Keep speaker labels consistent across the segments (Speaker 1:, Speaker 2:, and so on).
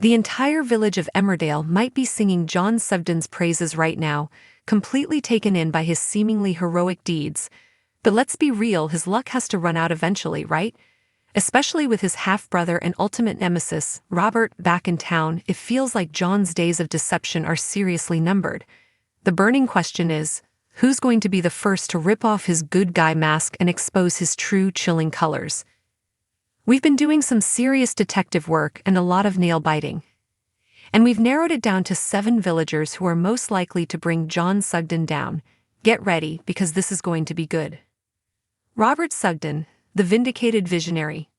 Speaker 1: The entire village of Emmerdale might be singing John Sugden's praises right now, completely taken in by his seemingly heroic deeds. But let's be real, his luck has to run out eventually, right? Especially with his half-brother and ultimate nemesis, Robert, back in town. It feels like John's days of deception are seriously numbered. The burning question is, who's going to be the first to rip off his good guy mask and expose his true, chilling colors? We've been doing some serious detective work and a lot of nail-biting. And we've narrowed it down to 7 villagers who are most likely to bring John Sugden down. Get ready, because this is going to be good. Robert Sugden, the vindicated visionary.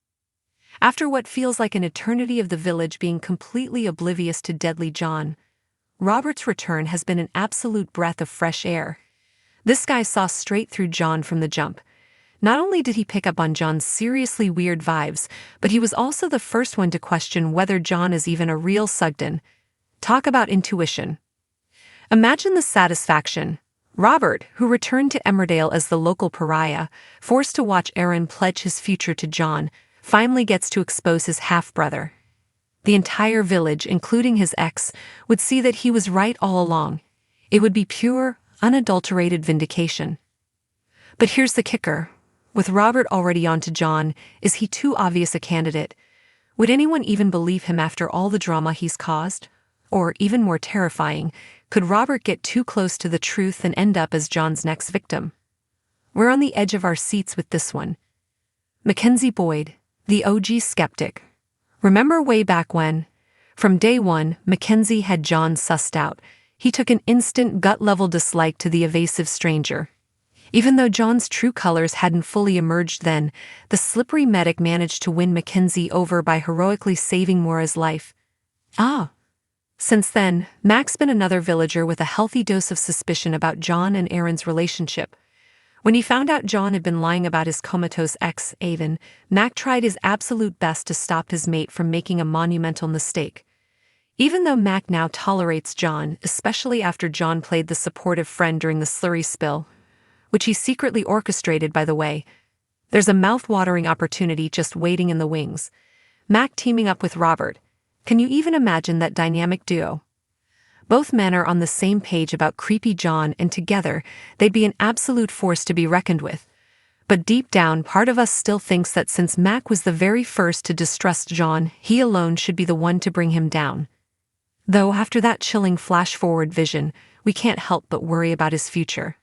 Speaker 1: After what feels like an eternity of the village being completely oblivious to deadly John, Robert's return has been an absolute breath of fresh air. This guy saw straight through John from the jump. Not only did he pick up on John's seriously weird vibes, but he was also the first one to question whether John is even a real Sugden. Talk about intuition. Imagine the satisfaction. Robert, who returned to Emmerdale as the local pariah, forced to watch Aaron pledge his future to John, finally gets to expose his half-brother. The entire village, including his ex, would see that he was right all along. It would be pure, unadulterated vindication. But here's the kicker. With Robert already on to John, is he too obvious a candidate? Would anyone even believe him after all the drama he's caused? Or, even more terrifying, could Robert get too close to the truth and end up as John's next victim? We're on the edge of our seats with this one. Mackenzie Boyd, the OG skeptic. Remember way back when? From day one, Mackenzie had John sussed out. He took an instant gut-level dislike to the evasive stranger. Even though John's true colors hadn't fully emerged then, the slippery medic managed to win Mackenzie over by heroically saving Maura's life. Since then, Mac's been another villager with a healthy dose of suspicion about John and Aaron's relationship. When he found out John had been lying about his comatose ex, Avon, Mac tried his absolute best to stop his mate from making a monumental mistake. Even though Mac now tolerates John, especially after John played the supportive friend during the slurry spill, which he secretly orchestrated, by the way, there's a mouth-watering opportunity just waiting in the wings. Mac teaming up with Robert. Can you even imagine that dynamic duo? Both men are on the same page about creepy John, and together, they'd be an absolute force to be reckoned with. But deep down, part of us still thinks that since Mac was the very first to distrust John, he alone should be the one to bring him down. Though after that chilling flash-forward vision, we can't help but worry about his future.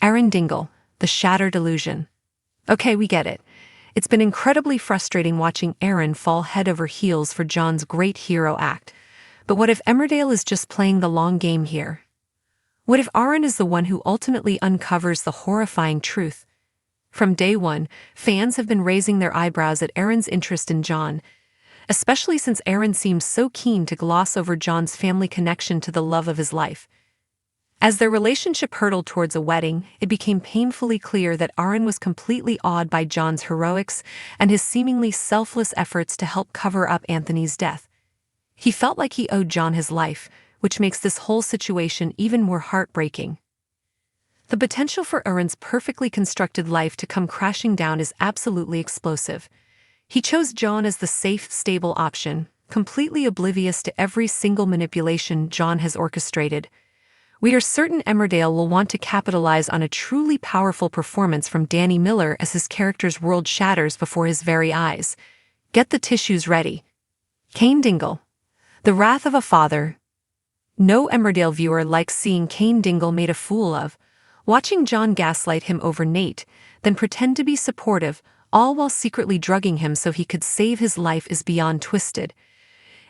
Speaker 1: Aaron Dingle, the shattered illusion. Okay, we get it. It's been incredibly frustrating watching Aaron fall head over heels for John's great hero act. But what if Emmerdale is just playing the long game here? What if Aaron is the one who ultimately uncovers the horrifying truth? From day one, fans have been raising their eyebrows at Aaron's interest in John, especially since Aaron seems so keen to gloss over John's family connection to the love of his life. As their relationship hurtled towards a wedding, it became painfully clear that Aaron was completely awed by John's heroics and his seemingly selfless efforts to help cover up Anthony's death. He felt like he owed John his life, which makes this whole situation even more heartbreaking. The potential for Aaron's perfectly constructed life to come crashing down is absolutely explosive. He chose John as the safe, stable option, completely oblivious to every single manipulation John has orchestrated. We are certain Emmerdale will want to capitalize on a truly powerful performance from Danny Miller as his character's world shatters before his very eyes. Get the tissues ready. Kane Dingle. The wrath of a father. No Emmerdale viewer likes seeing Kane Dingle made a fool of. Watching John gaslight him over Nate, then pretend to be supportive, all while secretly drugging him so he could save his life, is beyond twisted.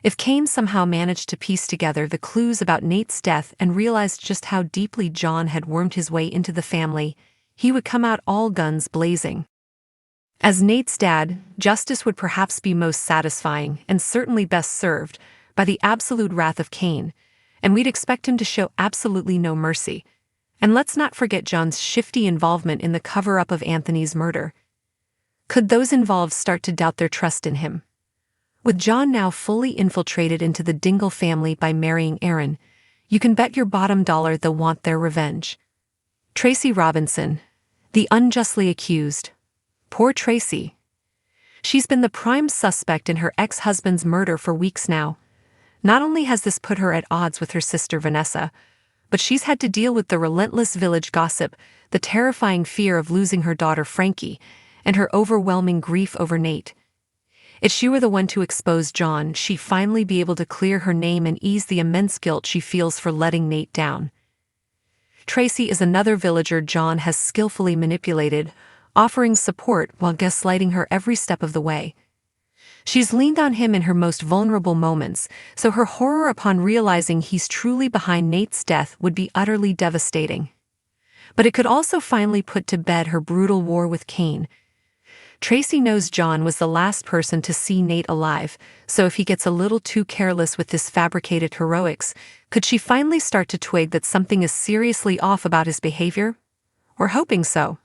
Speaker 1: If Kane somehow managed to piece together the clues about Nate's death and realized just how deeply John had wormed his way into the family, he would come out all guns blazing. As Nate's dad, justice would perhaps be most satisfying and certainly best served by the absolute wrath of Kane, and we'd expect him to show absolutely no mercy. And let's not forget John's shifty involvement in the cover-up of Anthony's murder. Could those involved start to doubt their trust in him? With John now fully infiltrated into the Dingle family by marrying Aaron, you can bet your bottom dollar they'll want their revenge. Tracy Robinson, the unjustly accused. Poor Tracy. She's been the prime suspect in her ex-husband's murder for weeks now. Not only has this put her at odds with her sister Vanessa, but she's had to deal with the relentless village gossip, the terrifying fear of losing her daughter Frankie, and her overwhelming grief over Nate. If she were the one to expose John, she'd finally be able to clear her name and ease the immense guilt she feels for letting Nate down. Tracy is another villager John has skillfully manipulated, offering support while gaslighting her every step of the way. She's leaned on him in her most vulnerable moments, so her horror upon realizing he's truly behind Nate's death would be utterly devastating. But it could also finally put to bed her brutal war with Cain. Tracy knows John was the last person to see Nate alive, so if he gets a little too careless with his fabricated heroics, could she finally start to twig that something is seriously off about his behavior? We're hoping so.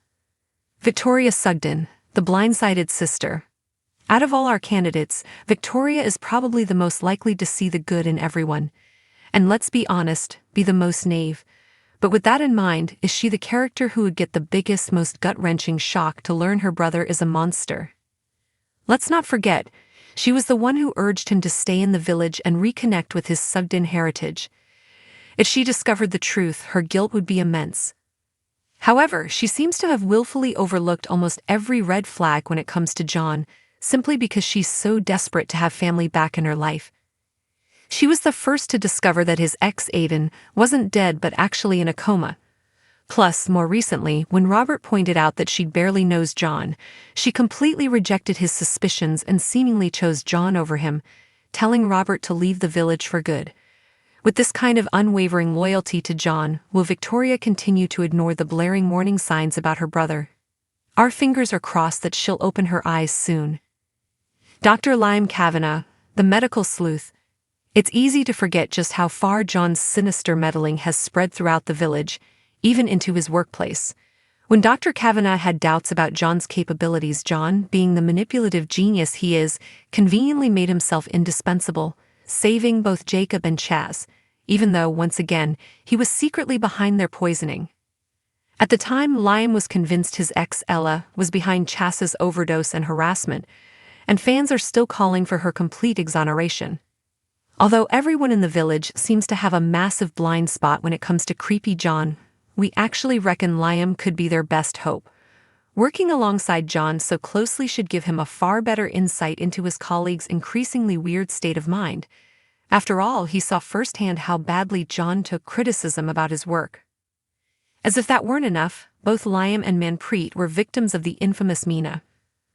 Speaker 1: Victoria Sugden, the blindsided sister. Out of all our candidates, Victoria is probably the most likely to see the good in everyone. And let's be honest, be the most naive. But with that in mind, is she the character who would get the biggest, most gut-wrenching shock to learn her brother is a monster? Let's not forget, she was the one who urged him to stay in the village and reconnect with his Sugden heritage. If she discovered the truth, her guilt would be immense. However, she seems to have willfully overlooked almost every red flag when it comes to John, simply because she's so desperate to have family back in her life. She was the first to discover that his ex Aiden wasn't dead but actually in a coma. Plus, more recently, when Robert pointed out that she barely knows John, she completely rejected his suspicions and seemingly chose John over him, telling Robert to leave the village for good. With this kind of unwavering loyalty to John, will Victoria continue to ignore the blaring warning signs about her brother? Our fingers are crossed that she'll open her eyes soon. Dr. Liam Kavanagh, the medical sleuth. It's easy to forget just how far John's sinister meddling has spread throughout the village, even into his workplace. When Dr. Kavanagh had doubts about John's capabilities, John, being the manipulative genius he is, conveniently made himself indispensable, saving both Jacob and Chaz, even though, once again, he was secretly behind their poisoning. At the time, Liam was convinced his ex Ella was behind Chaz's overdose and harassment, and fans are still calling for her complete exoneration. Although everyone in the village seems to have a massive blind spot when it comes to creepy John, we actually reckon Liam could be their best hope. Working alongside John so closely should give him a far better insight into his colleague's increasingly weird state of mind. After all, he saw firsthand how badly John took criticism about his work. As if that weren't enough, both Liam and Manpreet were victims of the infamous Meena.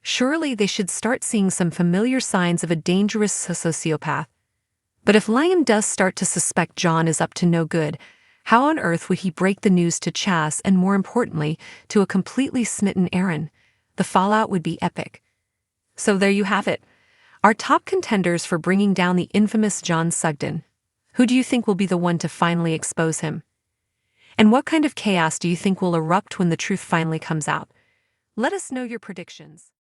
Speaker 1: Surely they should start seeing some familiar signs of a dangerous sociopath. But if Liam does start to suspect John is up to no good, how on earth would he break the news to Chaz and, more importantly, to a completely smitten Aaron? The fallout would be epic. So there you have it. Our top contenders for bringing down the infamous John Sugden. Who do you think will be the one to finally expose him? And what kind of chaos do you think will erupt when the truth finally comes out? Let us know your predictions.